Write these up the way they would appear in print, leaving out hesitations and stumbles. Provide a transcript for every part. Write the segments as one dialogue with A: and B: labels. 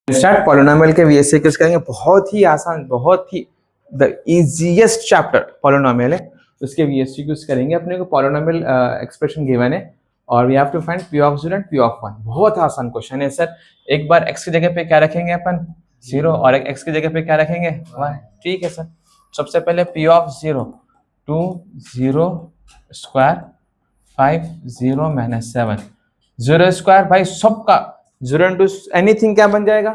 A: Start polynomial के VSCQs करेंगे। बहुत ही आसान, बहुत ही द इजीएस्ट चैप्टर पॉलिनोमियल है, उसके VSCQs करेंगे। अपने को पॉलिनोमियल एक्सप्रेशन गिवन है और we have to find P of 0 and P of 1। बहुत आसान क्वेश्चन है सर। एक बार x की जगह पे क्या रखेंगे अपन 0 और x की जगह पे क्या रखेंगे 1। ठीक है सर। सबसे पहले P of 0 2 0 square 5 0 minus 7 0 square भाई सबका 0 इंटू एनीथिंग क्या बन जाएगा,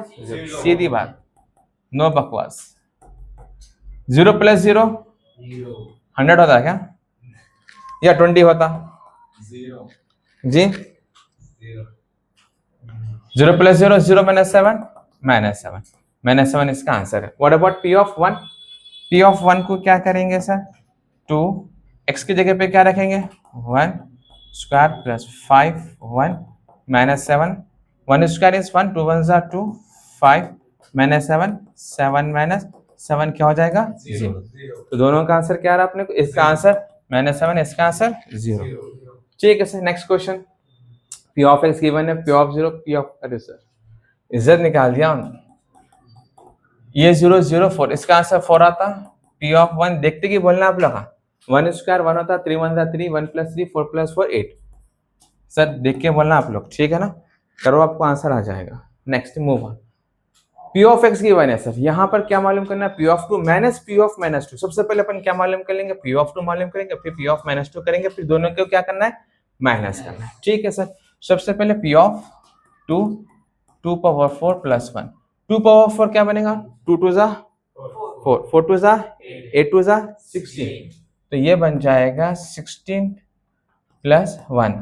A: सीधी बात, नो बकवास। 0 प्लस 0 100 होता है क्या, या 20 होता जी? 0 प्लस 0 0 माइनस 7 माइनस 7 इसका आंसर है। What about P of 1? P of 1 को क्या करेंगे सर, 2 x की जगह पे क्या रखेंगे 1 square plus 5 1 minus 7 1 square is 1 2 1 jar 2 5 minus 7 7 minus 7 क्या हो जाएगा 0। तो दोनों का आंसर क्या रहा अपने को, इसका आंसर माइनस 7, इसका आंसर 0। ठीक है sir. Next question, P of x given है, P of 0 P of, अरे सर इज्जत निकाल दिया ये 0 0 4, इसका आंसर 4 आता। P of 1 देखते कि बोलना आप लोग 1 स्क्वायर 1 होता, 3 1 3 1 प्लस 3 4 प्लस 4 8। सर देख के बोलना आप लोग, ठीक है ना, करो आपको आंसर आ जाएगा। Next move on. P of x की वन है सर, यहाँ पर क्या मालूम करना है, P of 2 minus P of minus 2। सबसे पहले अपन क्या मालूम कर लेंगे, P of 2 मालूम करेंगे, फिर P of माइनस 2 करेंगे, फिर दोनों को क्या करना है माइनस करना है। ठीक है सर। सबसे पहले P of 2 2 power 4 plus 1, 2 power 4 क्या बनेगा 2 2 जा 4 4 2 जा 8 2 जा 16, तो ये बन जाएगा 16 प्लस 1।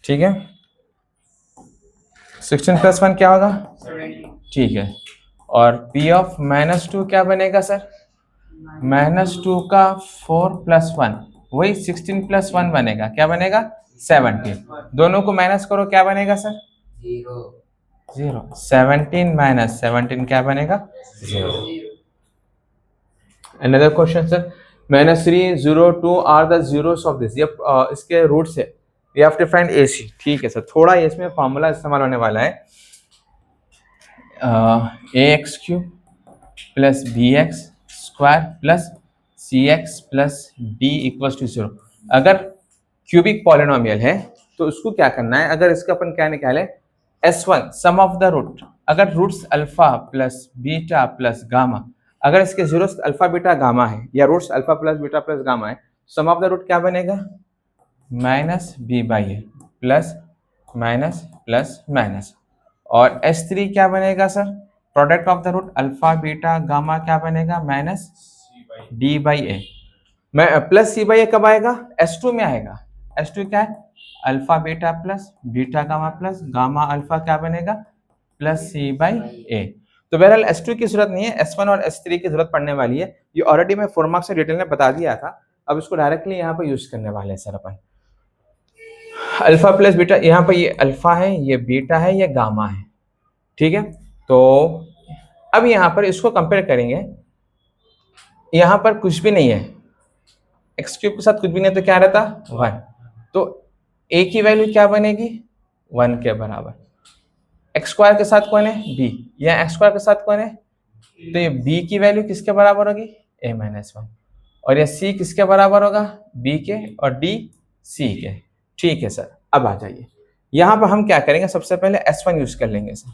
A: ठीक है, 16 प्लस 1 क्या होगा 17। ठीक है। और P of माइनस 2 क्या बनेगा सर, माइनस 2 का 4 प्लस 1 वही 16 प्लस 1 बनेगा, क्या बनेगा 17। दोनों को माइनस करो क्या बनेगा सर 0। 17 माइनस 17 क्या बनेगा 0। Another question sir, minus 3 0 2 are the zeros of this. ये इसके रूट्स है, we have to find AC। ठीक है सर। थोड़ा इसमें फॉर्मूला इस्तेमाल होने वाला है, ax cube plus bx square plus cx plus d equals to 0। अगर क्यूबिक पॉलिनोमियल है तो उसको क्या करना है, अगर इसका अपन क्या निकाले S1 sum of the root, अगर roots alpha plus beta plus gamma, अगर इसके जीरोस अल्फा बीटा गामा है या roots alpha plus beta plus gamma है, सम ऑफ द रूट क्या बनेगा minus b by A plus minus plus minus. और S3 क्या बनेगा sir, product of the root alpha beta gamma क्या बनेगा माइनस d बाई ए। मैं प्लस c बाई ए कब आएगा, S2 में आएगा। S2 क्या है, alpha beta plus beta gamma plus gamma alpha क्या बनेगा प्लस c बाई ए। तो बहरहाल S2 की जरूरत नहीं है, S1 और S3 की जरूरत पड़ने वाली है। ये ऑलरेडी मैं 4 मार्क्स से डिटेल में बता दिया था, अब इसको डायरेक्टली यहाँ पर यूज करने वाले हैं सर अपन। अल्फा प्लस बीटा, यहाँ पर ये अल्फा है, ये बीटा है, ये गामा है। ठीक है, तो अब यहाँ पर इसको कंपेयर करेंगे, यहाँ पर कुछ भी नहीं है, एक्स क्यूब के साथ कुछ भी नहीं, तो क्या रहता 1, तो a की वैल्यू क्या बनेगी 1 के बराबर। एक्स स्क्वायर के साथ कौन है b, या एक्स स्क्वायर के साथ कौन है, तो ये b की वैल्यू किसके बराबर होगी a माइनस 1, और ये c किसके बराबर होगा b के, और d c के। ठीक है सर। अब आ जाइए यहाँ पर हम क्या करेंगे, सबसे पहले S1 यूज कर लेंगे सर।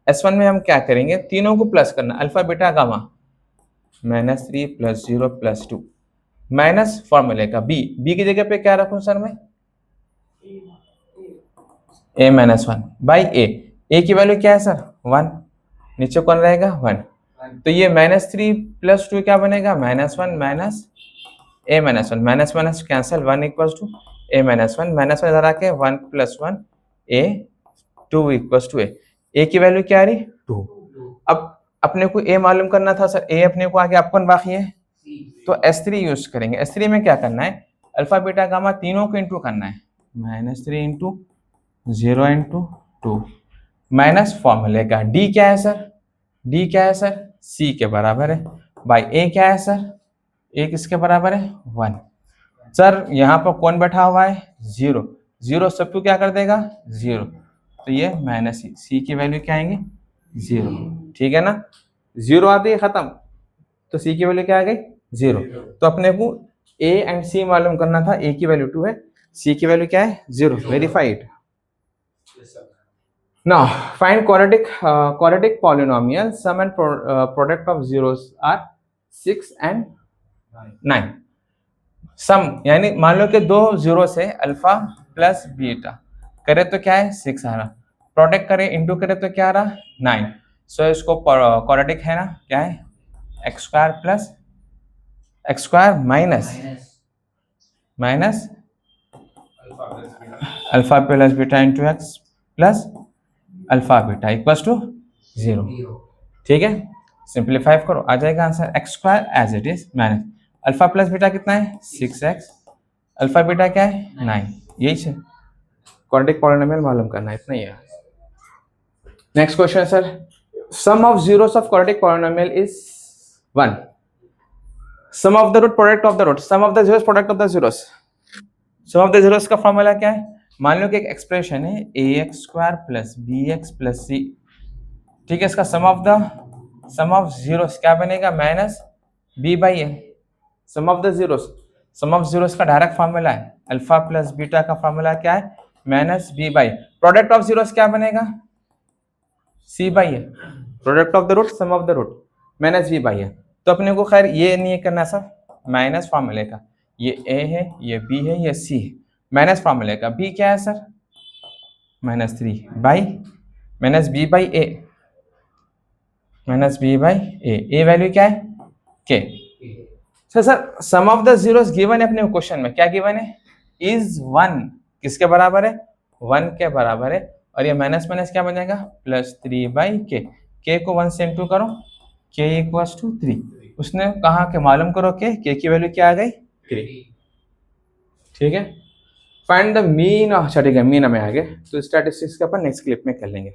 A: S1 में हम क्या करेंगे, तीनों को प्लस करना, alpha beta gamma minus 3 plus 0 plus 2 minus फॉर्मूले का b की जगह पे क्या रखूं सर मैं a माइनस 1 बाई a की वैल्यू क्या है सर 1, नीचे कौन रहेगा 1, तो ये माइनस 3 प्लस 2 क्या बनेगा minus 1 minus a minus 1, minus minus cancel 1 equals to a minus 1, minus 1 इधर आके 1 plus 1 a 2 equals to a की वैल्यू क्या आ रही 2। अब अपने को a मालूम करना था सर, a अपने को आगे आप कौन बाकी है, तो S3 यूज करेंगे। S3 में क्या करना है, अल्फा बीटा गामा तीनों को इंटू करना है, माइनस 3 इंटू 0 इंटू 2 माइनस फॉर्मूले का d क्या है सर, d क्या है सर c के बराबर है, बाई a क्या है सर, a किसके बराबर है 1। सर यहाँ पर कौन बैठा हुआ है 0, 0 सबको क्या कर देगा 0, तो ये माइनस c की वैल्यू क्या आएंगे 0, ठीक है ना, 0 आती है खत्म, तो सी की वैल्यू क्या आ गई 0। तो अपने को ए एंड सी मालूम करना था, ए की वैल्यू 2 है, सी की वैल्यू क्या है 0, verified. Now find quadratic polynomial sum and product of zeros are 6 and 9। सम यानी मान लो कि दो जीरो से अल्फा प्लस बीटा करे तो क्या है 6 आ रहा, प्रोडक्ट करे इंटू करे तो क्या आ रहा 9। सो इसको क्वाड्रेटिक है ना, क्या है X square plus X square minus alpha plus beta into X plus alpha beta equals to 0, ठीक है। सिंप्लीफाई करो, आ जाएगा answer X square as it is minus alpha plus beta कितना है 6x, अल्फा बीटा क्या है 9, यही है क्वाड्रेटिक पॉलिनोमियल मालूम करना, इतना ही है। Next question sir, sum of zeros of quadratic polynomial is 1, sum of the root product of the root, sum of the zeros product of the zeros, sum of the zeros का formula क्या है, मान लो कि एक expression है ax square plus bx plus c, ठीक है, इसका सम ऑफ जीरोस क्या बनेगा minus b by a, sum of the zeros, sum of zeros का डायरेक्ट फार्मूला है अल्फा प्लस बीटा का फार्मूला क्या है minus b by, product of zeros क्या बनेगा c by a, product of the root sum of the root minus b by a। तो अपने को खैर ये नहीं करना सर माइनस फार्मूले का, ये a है ये b है ये c है, माइनस फार्मूले का b क्या है sir -3 by minus b by a, minus b by a value क्या है k। Sir sum of the zeros given है अपने क्वेश्चन में, क्या गिवन है इज 1, किसके बराबर है 1 के बराबर है, और ये माइनस माइनस क्या बन जाएगा +3 बाई k को 1 से इंटू करो k इक्वल्स टू 3, उसने कहा कि मालूम करो कि k की वैल्यू क्या आ गई 3, ठीक है। फाइंड द मीन, अच्छा ठीक है मीन हमें आ गए, तो स्टैटिस्टिक्स का अपन नेक्स्ट क्लिप में कर लेंगे।